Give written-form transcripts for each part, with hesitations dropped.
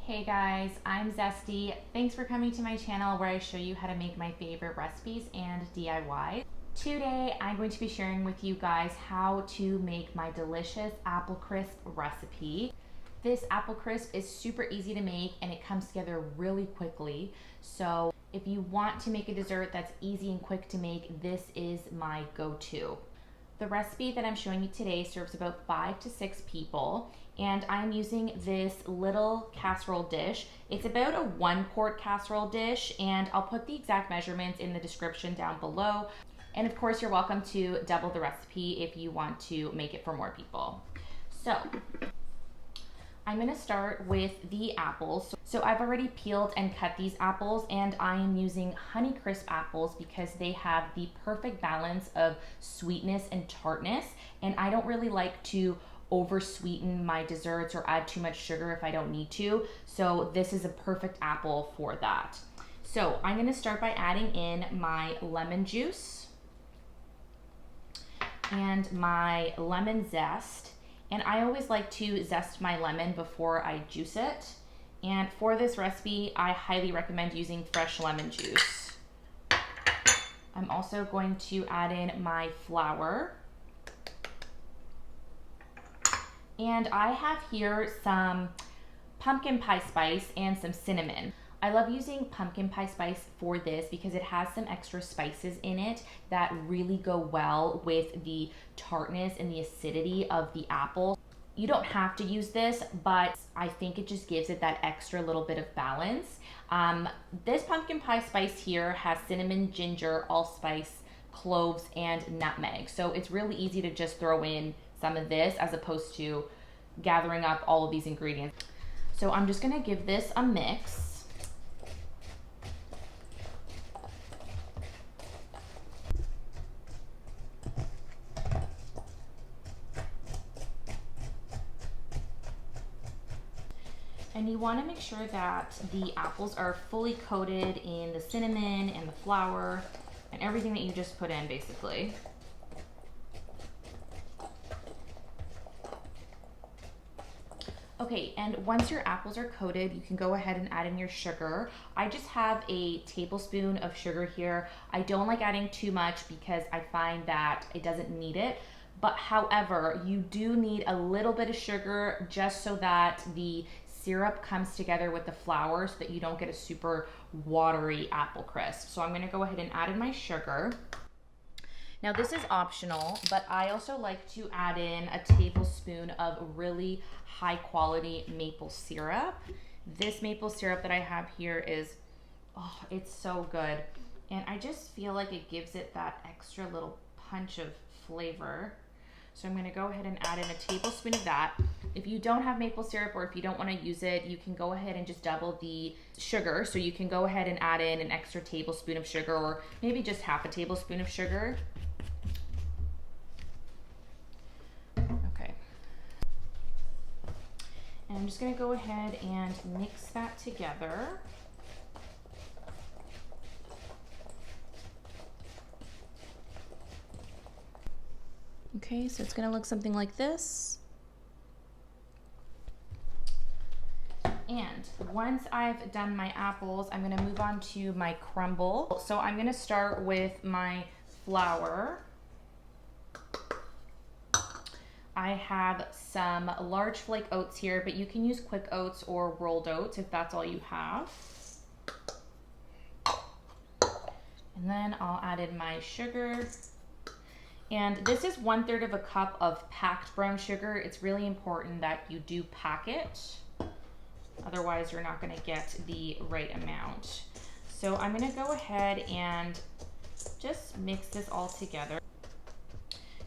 Hey guys, I'm Zesty. Thanks for coming to my channel where I show you how to make my favorite recipes and DIY. Today I'm going to be sharing with you guys how to make my delicious apple crisp recipe. This apple crisp is super easy to make and it comes together really quickly. So if you want to make a dessert that's easy and quick to make, this is my go-to. The recipe that I'm showing you today serves about 5 to 6 people, and I'm using this little casserole dish. It's about a 1-quart casserole dish, and I'll put the exact measurements in the description down below. And of course, you're welcome to double the recipe if you want to make it for more people. So I'm gonna start with the apples. So I've already peeled and cut these apples, and I am using Honeycrisp apples because they have the perfect balance of sweetness and tartness, and I don't really like to over sweeten my desserts or add too much sugar if I don't need to. So this is a perfect apple for that. So I'm gonna start by adding in my lemon juice and my lemon zest. And I always like to zest my lemon before I juice it. And for this recipe, I highly recommend using fresh lemon juice. I'm also going to add in my flour. And I have here some pumpkin pie spice and some cinnamon. I love using pumpkin pie spice for this because it has some extra spices in it that really go well with the tartness and the acidity of the apple. You don't have to use this, but I think it just gives it that extra little bit of balance. This pumpkin pie spice here has cinnamon, ginger, allspice, cloves, and nutmeg. So it's really easy to just throw in some of this as opposed to gathering up all of these ingredients. So I'm just gonna give this a mix. And you want to make sure that the apples are fully coated in the cinnamon and the flour and everything that you just put in, basically. Okay, and once your apples are coated, you can go ahead and add in your sugar. I just have a tablespoon of sugar here. I don't like adding too much because I find that it doesn't need it. But however, you do need a little bit of sugar just so that the syrup comes together with the flour so that you don't get a super watery apple crisp. So I'm gonna go ahead and add in my sugar. Now this is optional, but I also like to add in a tablespoon of really high quality maple syrup. This maple syrup that I have here is, oh, it's so good. And I just feel like it gives it that extra little punch of flavor. So I'm gonna go ahead and add in a tablespoon of that. If you don't have maple syrup or if you don't wanna use it, you can go ahead and just double the sugar. So you can go ahead and add in an extra tablespoon of sugar or maybe just half a tablespoon of sugar. Okay. And I'm just gonna go ahead and mix that together. Okay, so it's gonna look something like this. And once I've done my apples, I'm gonna move on to my crumble. So I'm gonna start with my flour. I have some large flake oats here, but you can use quick oats or rolled oats if that's all you have. And then I'll add in my sugar. And this is 1/3 of a cup of packed brown sugar. It's really important that you do pack it. Otherwise, you're not gonna get the right amount. So I'm gonna go ahead and just mix this all together.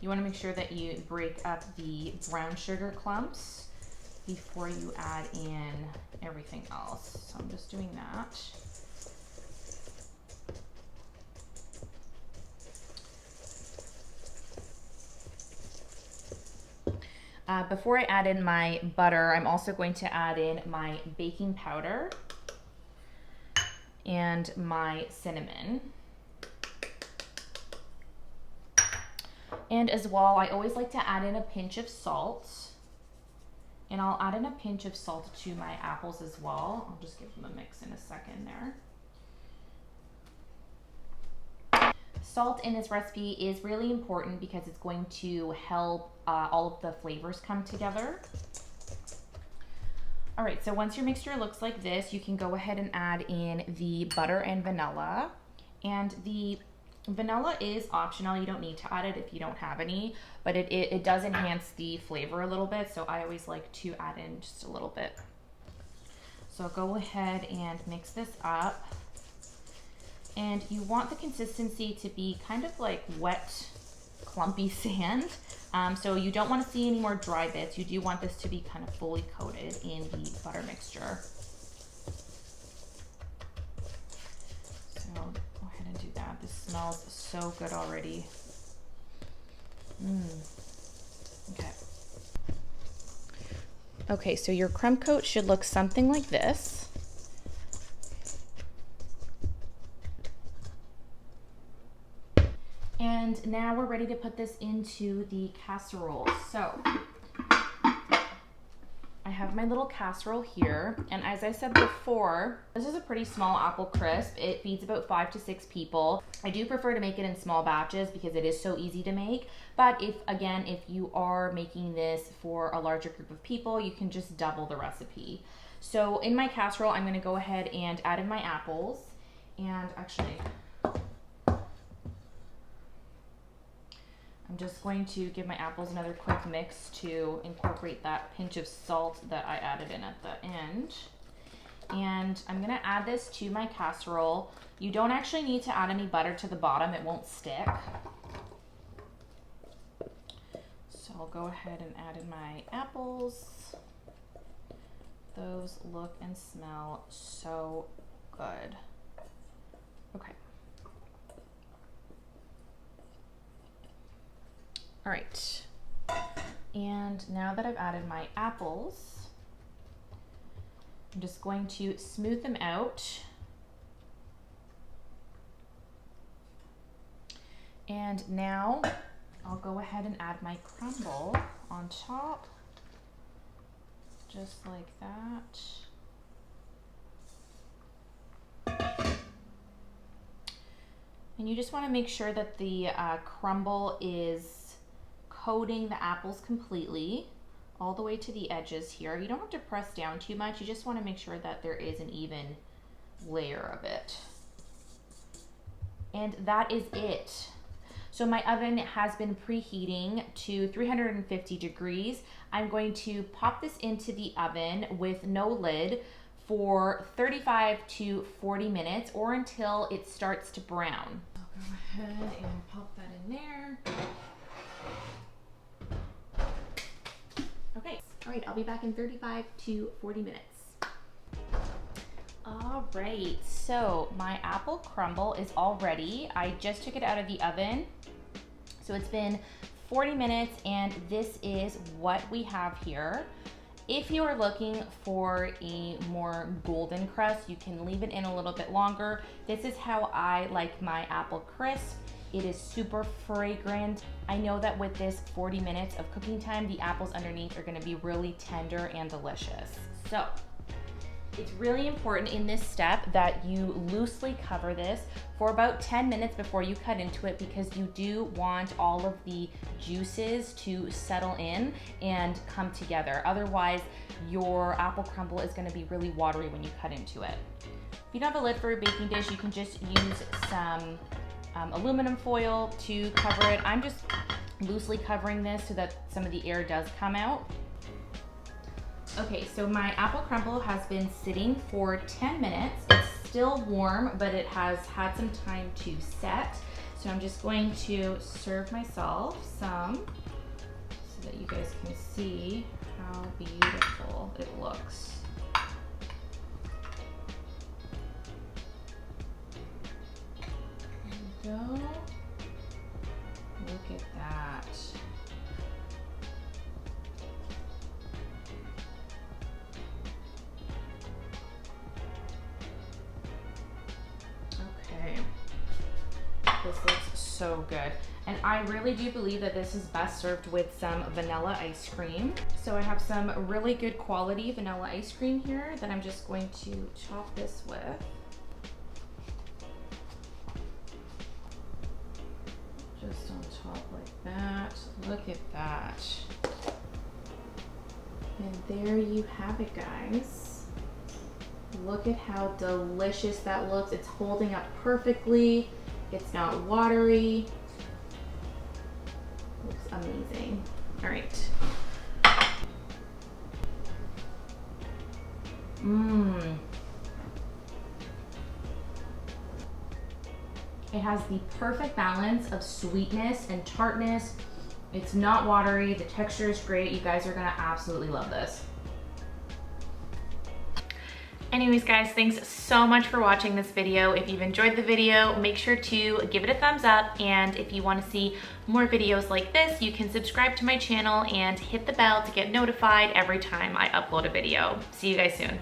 You wanna make sure that you break up the brown sugar clumps before you add in everything else. So I'm just doing that. Before I add in my butter, I'm also going to add in my baking powder and my cinnamon. And as well, I always like to add in a pinch of salt And I'll add in a pinch of salt to my apples as well. I'll just give them a mix in a second there. Salt in this recipe is really important because it's going to help all of the flavors come together. All right, so once your mixture looks like this, you can go ahead and add in the butter and vanilla. And the vanilla is optional. You don't need to add it if you don't have any, but it does enhance the flavor a little bit, so I always like to add in just a little bit. So go ahead and mix this up. And you want the consistency to be kind of like wet, clumpy sand. So you don't want to see any more dry bits. You do want this to be kind of fully coated in the butter mixture. So go ahead and do that. This smells so good already. Okay. Okay, so your crumb coat should look something like this. And now we're ready to put this into the casserole. So I have my little casserole here, and as I said before, this is a pretty small apple crisp. It feeds about 5 to 6 people. I do prefer to make it in small batches because it is so easy to make, but if you are making this for a larger group of people, you can just double the recipe. So in my casserole, I'm gonna go ahead and add in my apples, and actually, I'm just going to give my apples another quick mix to incorporate that pinch of salt that I added in at the end. And I'm gonna add this to my casserole. You don't actually need to add any butter to the bottom, it won't stick. So I'll go ahead and add in my apples. Those look and smell so good. Okay. All right, and now that I've added my apples, I'm just going to smooth them out. And now I'll go ahead and add my crumble on top, just like that. And you just want to make sure that the crumble is coating the apples completely all the way to the edges here. You don't have to press down too much. You just want to make sure that there is an even layer of it. And that is it. So my oven has been preheating to 350 degrees. I'm going to pop this into the oven with no lid for 35 to 40 minutes or until it starts to brown. I'll go ahead and pop that in there. Okay, all right, I'll be back in 35 to 40 minutes. All right, so my apple crumble is all ready. I just took it out of the oven. So it's been 40 minutes and this is what we have here. If you are looking for a more golden crust, you can leave it in a little bit longer. This is how I like my apple crisp. It is super fragrant. I know that with this 40 minutes of cooking time, the apples underneath are gonna be really tender and delicious. So it's really important in this step that you loosely cover this for about 10 minutes before you cut into it, because you do want all of the juices to settle in and come together. Otherwise, your apple crumble is gonna be really watery when you cut into it. If you don't have a lid for a baking dish, you can just use some aluminum foil to cover it. I'm just loosely covering this so that some of the air does come out. Okay, so my apple crumble has been sitting for 10 minutes. It's still warm, but it has had some time to set. So I'm just going to serve myself some so that you guys can see how beautiful it looks. Go. Look at that. Okay. This looks so good. And I really do believe that this is best served with some vanilla ice cream. So I have some really good quality vanilla ice cream here that I'm just going to top this with. Just on top like that. Look at that. And there you have it, guys. Look at how delicious that looks. It's holding up perfectly. It's not watery. Looks amazing. All right. It has the perfect balance of sweetness and tartness. It's not watery. The texture is great. You guys are gonna absolutely love this. Anyways, guys, thanks so much for watching this video. If you've enjoyed the video, make sure to give it a thumbs up. And if you want to see more videos like this, you can subscribe to my channel and hit the bell to get notified every time I upload a video. See you guys soon.